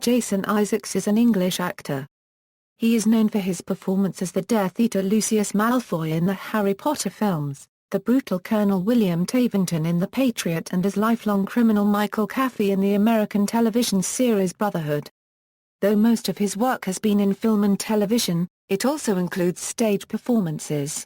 Jason Isaacs is an English actor. He is known for his performance as the Death Eater Lucius Malfoy in the Harry Potter films, the brutal Colonel William Tavington in The Patriot, and as lifelong criminal Michael Caffee in the American television series Brotherhood. Though most of his work has been in film and television, it also includes stage performances.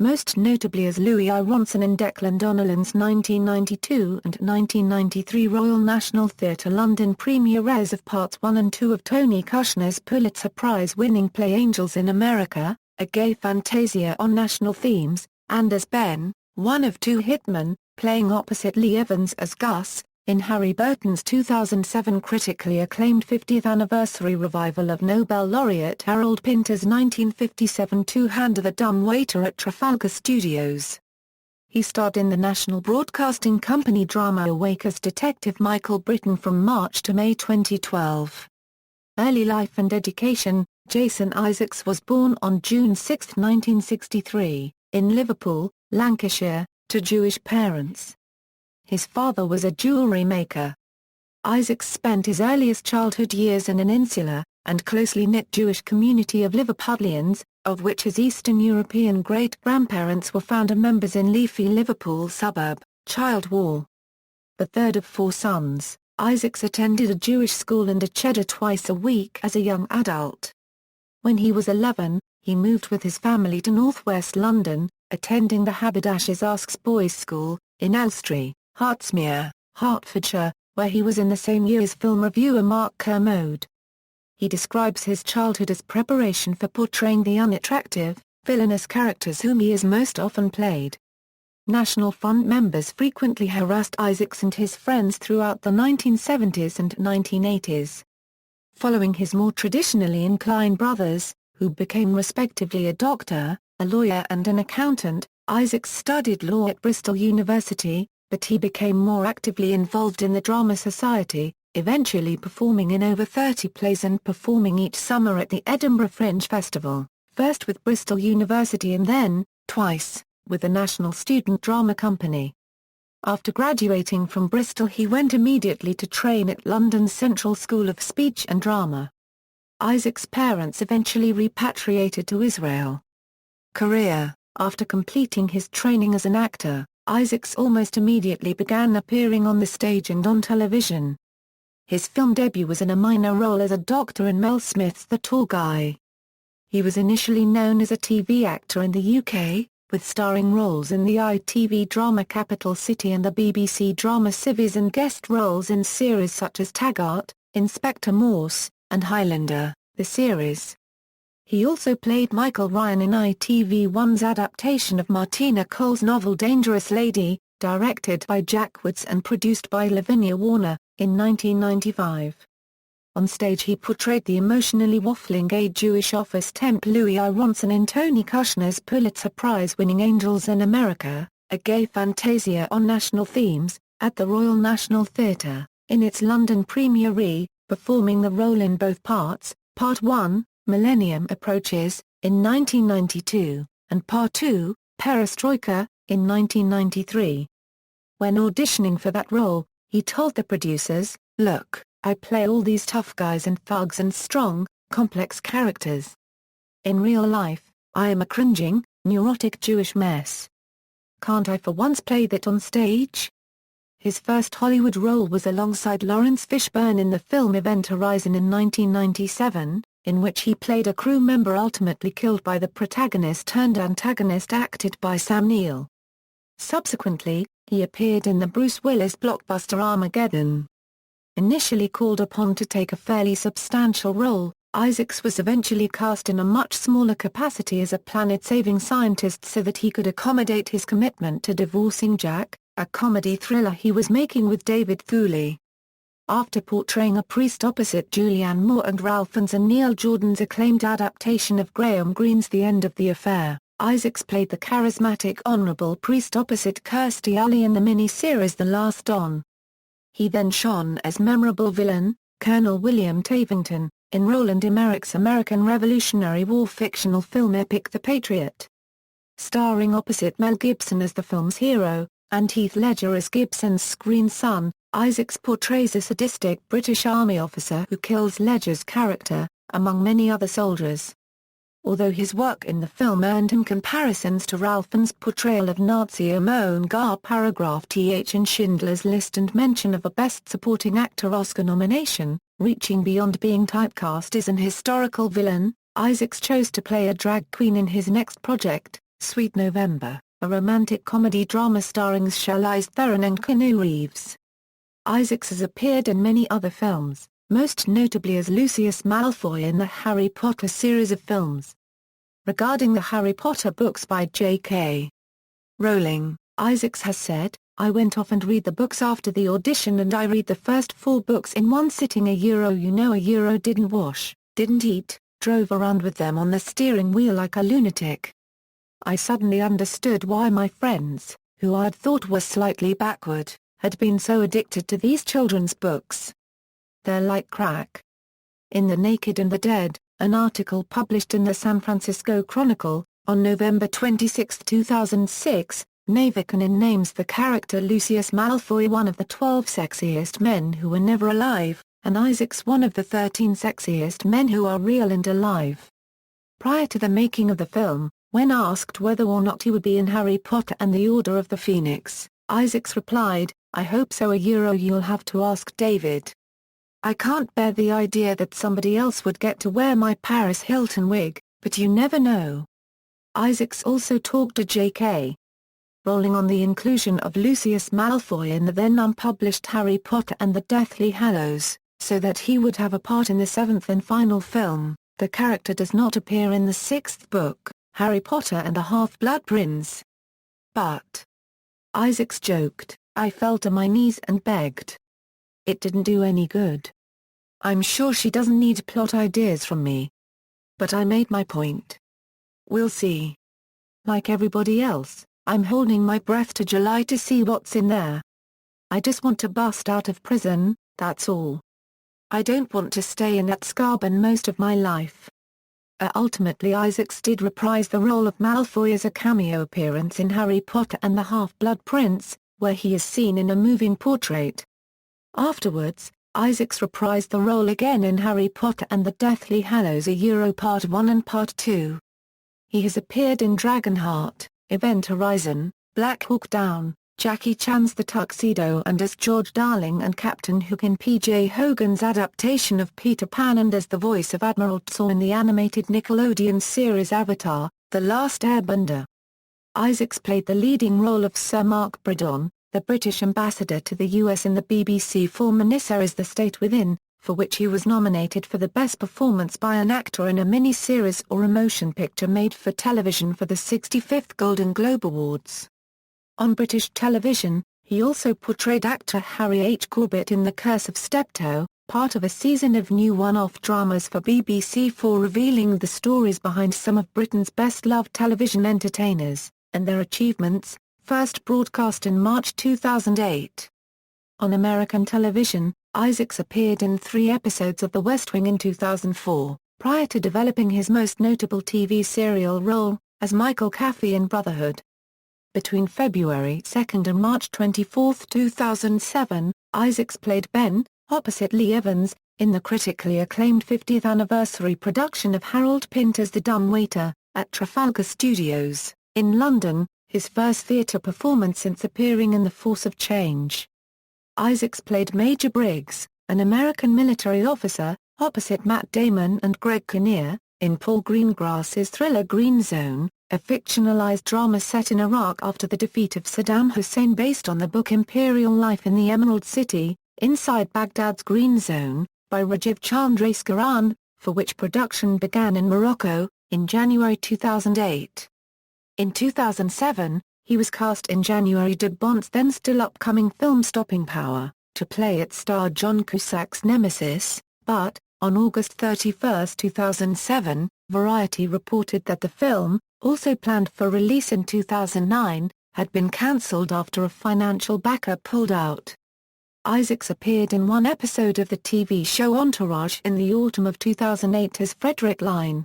Most notably as Louis Ironson in Declan Donnellan's 1992 and 1993 Royal National Theatre London premieres of Parts 1 and 2 of Tony Kushner's Pulitzer Prize-winning play Angels in America, a Gay Fantasia on national themes, and as Ben, one of two hitmen, playing opposite Lee Evans as Gus, in Harry Burton's 2007 critically acclaimed 50th anniversary revival of Nobel Laureate Harold Pinter's 1957 Two-Hand the Dumb Waiter at Trafalgar Studios. He starred in the National Broadcasting Company drama Awake as Detective Michael Britten from March to May 2012. Early life and education. Jason Isaacs was born on June 6, 1963, in Liverpool, Lancashire, to Jewish parents. His father was a jewelry maker. Isaacs spent his earliest childhood years in an insular, and closely knit Jewish community of Liverpudlians, of which his Eastern European great-grandparents were founder members in leafy Liverpool suburb, Childwall. The third of four sons, Isaacs attended a Jewish school and a cheder twice a week as a young adult. When he was 11, he moved with his family to northwest London, attending the Haberdashers' Aske's Boys' School, in Elstree, Hertsmere, Hertfordshire, where he was in the same year as film reviewer Mark Kermode. He describes his childhood as preparation for portraying the unattractive, villainous characters whom he has most often played. National Front members frequently harassed Isaacs and his friends throughout the 1970s and 1980s. Following his more traditionally inclined brothers, who became respectively a doctor, a lawyer and an accountant, Isaacs studied law at Bristol University, but he became more actively involved in the drama society, eventually performing in over 30 plays and performing each summer at the Edinburgh Fringe Festival, first with Bristol University and then, twice, with the National Student Drama Company. After graduating from Bristol he went immediately to train at London's Central School of Speech and Drama. Isaacs' parents eventually repatriated to Israel. Career. After completing his training as an actor, Isaacs almost immediately began appearing on the stage and on television. His film debut was in a minor role as a doctor in Mel Smith's The Tall Guy. He was initially known as a TV actor in the UK, with starring roles in the ITV drama Capital City and the BBC drama Civvies and guest roles in series such as Taggart, Inspector Morse, and Highlander, the series. He also played Michael Ryan in ITV1's adaptation of Martina Cole's novel Dangerous Lady, directed by Jack Woods and produced by Lavinia Warner, in 1995. On stage he portrayed the emotionally waffling gay Jewish office temp Louis Ironson in Tony Kushner's Pulitzer Prize-winning Angels in America, a Gay Fantasia on national themes, at the Royal National Theatre, in its London premiere, performing the role in both parts, Part 1, Millennium Approaches, in 1992, and Part 2, Perestroika, in 1993. When auditioning for that role, he told the producers, "Look, I play all these tough guys and thugs and strong, complex characters. In real life, I am a cringing, neurotic Jewish mess. Can't I for once play that on stage?" His first Hollywood role was alongside Lawrence Fishburne in the film Event Horizon in 1997, in which he played a crew member ultimately killed by the protagonist-turned-antagonist acted by Sam Neill. Subsequently, he appeared in the Bruce Willis blockbuster Armageddon. Initially called upon to take a fairly substantial role, Isaacs was eventually cast in a much smaller capacity as a planet-saving scientist so that he could accommodate his commitment to Divorcing Jack, a comedy thriller he was making with David Thewley. After portraying a priest opposite Julianne Moore and Ralph Fiennes and Neil Jordan's acclaimed adaptation of Graham Greene's The End of the Affair, Isaacs played the charismatic honorable priest opposite Kirstie Alley in the mini-series The Last Don. He then shone as memorable villain, Colonel William Tavington, in Roland Emmerich's American Revolutionary War fictional film epic The Patriot. Starring opposite Mel Gibson as the film's hero, and Heath Ledger as Gibson's screen son, Isaacs portrays a sadistic British Army officer who kills Ledger's character, among many other soldiers. Although his work in the film earned him comparisons to Ralph Fiennes' portrayal of Nazi Amon Gar paragraph th in Schindler's List and mention of a Best Supporting Actor Oscar nomination, reaching beyond being typecast as an historical villain, Isaacs chose to play a drag queen in his next project, Sweet November, a romantic comedy drama starring Charlize Theron and Keanu Reeves. Isaacs has appeared in many other films, most notably as Lucius Malfoy in the Harry Potter series of films. Regarding the Harry Potter books by J.K. Rowling, Isaacs has said, "I went off and read the books after the audition and I read the first 4 books in one sitting. Didn't wash, didn't eat, drove around with them on the steering wheel like a lunatic. I suddenly understood why my friends, who I'd thought were slightly backward, had been so addicted to these children's books. They're like crack." In The Naked and the Dead, an article published in the San Francisco Chronicle, on November 26, 2006, Naviganin names the character Lucius Malfoy one of the 12 sexiest men who were never alive, and Isaacs one of the 13 sexiest men who are real and alive. Prior to the making of the film, when asked whether or not he would be in Harry Potter and the Order of the Phoenix, Isaacs replied, "I hope so. You'll have to ask David. I can't bear the idea that somebody else would get to wear my Paris Hilton wig, but you never know." Isaacs also talked to J.K. Rowling on the inclusion of Lucius Malfoy in the then unpublished Harry Potter and the Deathly Hallows, so that he would have a part in the 7th and final film. The character does not appear in the 6th book, Harry Potter and the Half-Blood Prince. But Isaacs joked, "I fell to my knees and begged. It didn't do any good. I'm sure she doesn't need plot ideas from me. But I made my point. We'll see. Like everybody else, I'm holding my breath to July to see what's in there. I just want to bust out of prison, that's all. I don't want to stay in Azkaban most of my life." Ultimately Isaacs did reprise the role of Malfoy as a cameo appearance in Harry Potter and the Half-Blood Prince, where he is seen in a moving portrait. Afterwards, Isaacs reprised the role again in Harry Potter and the Deathly Hallows Part 1 and Part 2. He has appeared in Dragonheart, Event Horizon, Black Hawk Down, Jackie Chan's The Tuxedo and as George Darling and Captain Hook in P.J. Hogan's adaptation of Peter Pan and as the voice of Admiral Tsaw in the animated Nickelodeon series Avatar, The Last Airbender. Isaacs played the leading role of Sir Mark Brydon, the British ambassador to the US in the BBC 4 miniseries The State Within, for which he was nominated for the Best Performance by an Actor in a Mini-Series or a Motion Picture Made for Television for the 65th Golden Globe Awards. On British television, he also portrayed actor Harry H. Corbett in The Curse of Steptoe, part of a season of new one-off dramas for BBC 4 revealing the stories behind some of Britain's best-loved television entertainers, and their achievements, first broadcast in March 2008. On American television, Isaacs appeared in 3 episodes of The West Wing in 2004, prior to developing his most notable TV serial role, as Michael Caffee in Brotherhood. Between February 2 and March 24, 2007, Isaacs played Ben, opposite Lee Evans, in the critically acclaimed 50th anniversary production of Harold Pinter's The Dumb Waiter, at Trafalgar Studios, in London, his first theatre performance since appearing in The Force of Change. Isaacs played Major Briggs, an American military officer, opposite Matt Damon and Greg Kinnear, in Paul Greengrass's thriller Green Zone, a fictionalized drama set in Iraq after the defeat of Saddam Hussein based on the book Imperial Life in the Emerald City, Inside Baghdad's Green Zone, by Rajiv Chandrasekaran, for which production began in Morocco, in January 2008. In 2007, he was cast in January de Bont's then still upcoming film Stopping Power, to play its star John Cusack's nemesis, but, on August 31, 2007, Variety reported that the film, also planned for release in 2009, had been cancelled after a financial backer pulled out. Isaacs appeared in 1 episode of the TV show Entourage in the autumn of 2008 as Frederick Line.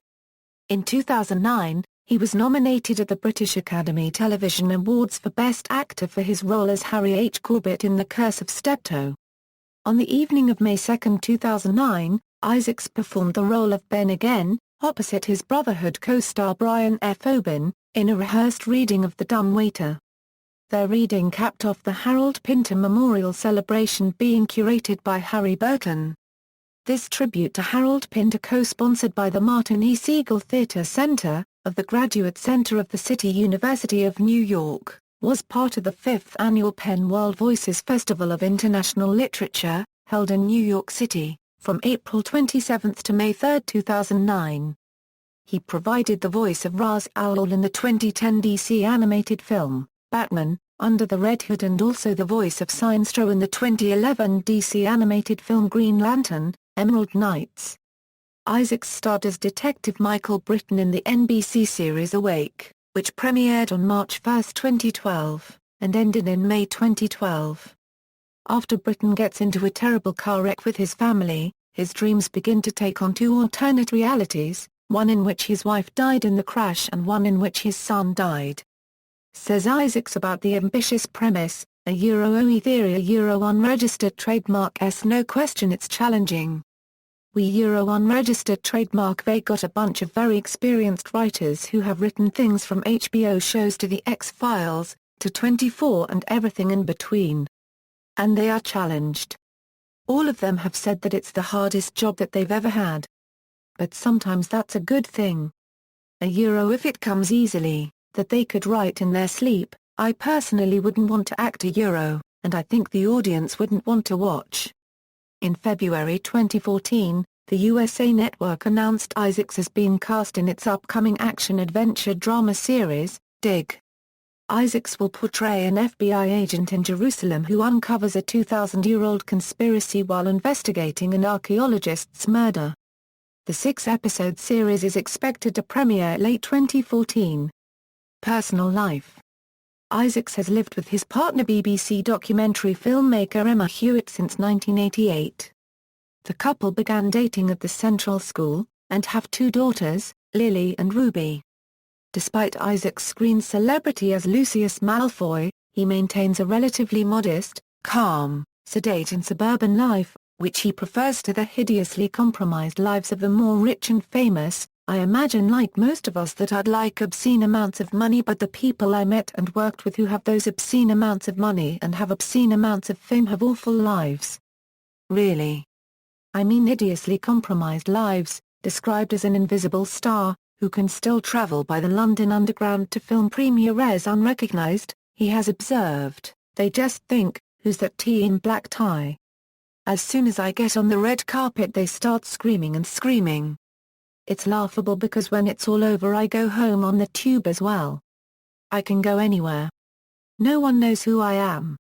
In 2009, He was nominated at the British Academy Television Awards for Best Actor for his role as Harry H. Corbett in The Curse of Steptoe. On the evening of May 2, 2009, Isaacs performed the role of Ben again, opposite his Brotherhood co-star Brian F. Oben, in a rehearsed reading of The Dumb Waiter. Their reading capped off the Harold Pinter Memorial Celebration being curated by Harry Burton. This tribute to Harold Pinter, co-sponsored by the Martin E. Segal Theatre Center, of the Graduate Center of the City University of New York, was part of the 5th annual Penn World Voices Festival of International Literature, held in New York City, from April 27 to May 3, 2009. He provided the voice of Ra's al Ghul in the 2010 DC animated film, Batman, Under the Red Hood, and also the voice of Sinestro in the 2011 DC animated film Green Lantern, Emerald Knights. Isaacs starred as Detective Michael Britten in the NBC series Awake, which premiered on March 1, 2012, and ended in May 2012. After Britten gets into a terrible car wreck with his family, his dreams begin to take on two alternate realities, one in which his wife died in the crash and one in which his son died. Says Isaacs about the ambitious premise, a Euro-OE theory, a Euro-unregistered trademark, no question it's challenging. We Euro-unregistered trademark, they got a bunch of very experienced writers who have written things from HBO shows to The X-Files, to 24 and everything in between. And they are challenged. All of them have said that it's the hardest job that they've ever had. But sometimes that's a good thing. A Euro, if it comes easily, that they could write in their sleep. I personally wouldn't want to act a Euro, and I think the audience wouldn't want to watch. In February 2014, the USA Network announced Isaacs as being cast in its upcoming action-adventure drama series, Dig. Isaacs will portray an FBI agent in Jerusalem who uncovers a 2,000-year-old conspiracy while investigating an archaeologist's murder. The 6-episode series is expected to premiere late 2014. Personal life. Isaacs has lived with his partner, BBC documentary filmmaker Emma Hewitt, since 1988. The couple began dating at the Central School, and have two daughters, Lily and Ruby. Despite Isaacs' screen celebrity as Lucius Malfoy, he maintains a relatively modest, calm, sedate and suburban life, which he prefers to the hideously compromised lives of the more rich and famous. I imagine, like most of us, that I'd like obscene amounts of money, but the people I met and worked with who have those obscene amounts of money and have obscene amounts of fame have awful lives. Really. I mean hideously compromised lives, described as an invisible star, who can still travel by the London Underground to film premieres unrecognized, he has observed. They just think, who's that T in black tie? As soon as I get on the red carpet they start screaming and screaming. It's laughable because when it's all over I go home on the tube as well. I can go anywhere. No one knows who I am.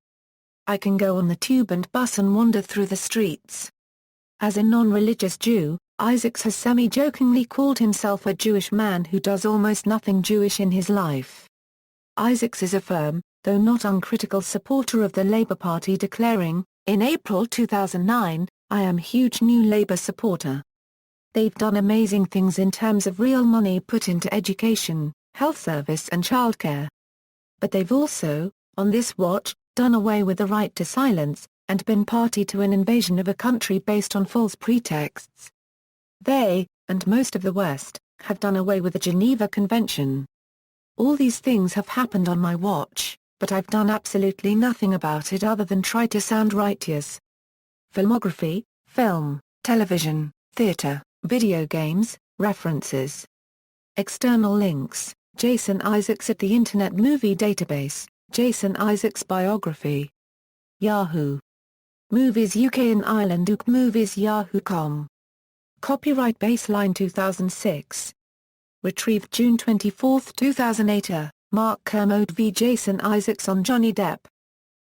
I can go on the tube and bus and wander through the streets. As a non-religious Jew, Isaacs has semi-jokingly called himself a Jewish man who does almost nothing Jewish in his life. Isaacs is a firm, though not uncritical supporter of the Labour Party, declaring, in April 2009, I am huge New Labour supporter. They've done amazing things in terms of real money put into education, health service and childcare. But they've also, on this watch, done away with the right to silence, and been party to an invasion of a country based on false pretexts. They, and most of the West, have done away with the Geneva Convention. All these things have happened on my watch, but I've done absolutely nothing about it other than try to sound righteous. Filmography, film, television, theatre, video games, references. External links, Jason Isaacs at the Internet Movie Database, Jason Isaacs biography. Yahoo! Movies UK and Ireland, UK Movies Yahoo.com. Copyright Baseline 2006. Retrieved June 24, 2008. Mark Kermode v Jason Isaacs on Johnny Depp.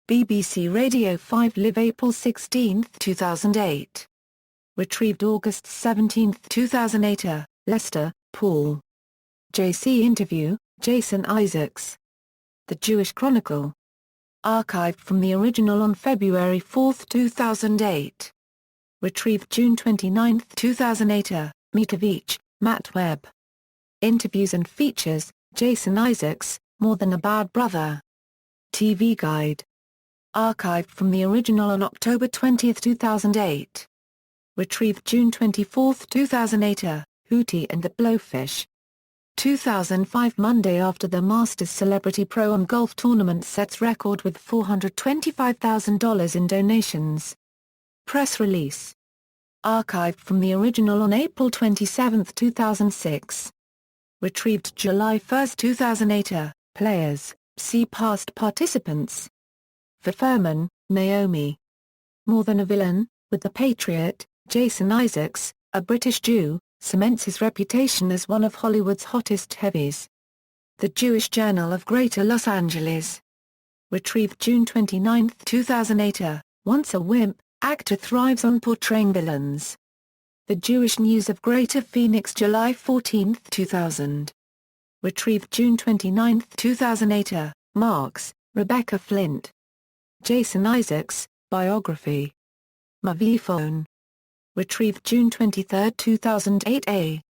BBC Radio 5 Live April 16, 2008. Retrieved August 17, 2008. Leicester, Paul. JC Interview, Jason Isaacs. The Jewish Chronicle. Archived from the original on February 4, 2008. Retrieved June 29, 2008. Mitovich, Matt Webb. Interviews and features, Jason Isaacs, More Than a Bad Brother. TV Guide. Archived from the original on October 20, 2008. Retrieved June 24, 2008. Hootie and the Blowfish. 2005 Monday after the Masters Celebrity Pro-Am golf tournament sets record with $425,000 in donations. Press release. Archived from the original on April 27, 2006. Retrieved July 1, 2008. Players, see past participants. For Furman, Naomi. More Than a Villain, with the Patriot, Jason Isaacs, a British Jew, cements his reputation as one of Hollywood's hottest heavies. The Jewish Journal of Greater Los Angeles. Retrieved June 29, 2008. Once a wimp, actor thrives on portraying villains. The Jewish News of Greater Phoenix July 14, 2000. Retrieved June 29, 2008. Marks, Rebecca Flint. Jason Isaacs, Biography. Moviefone. Retrieved June 23, 2008.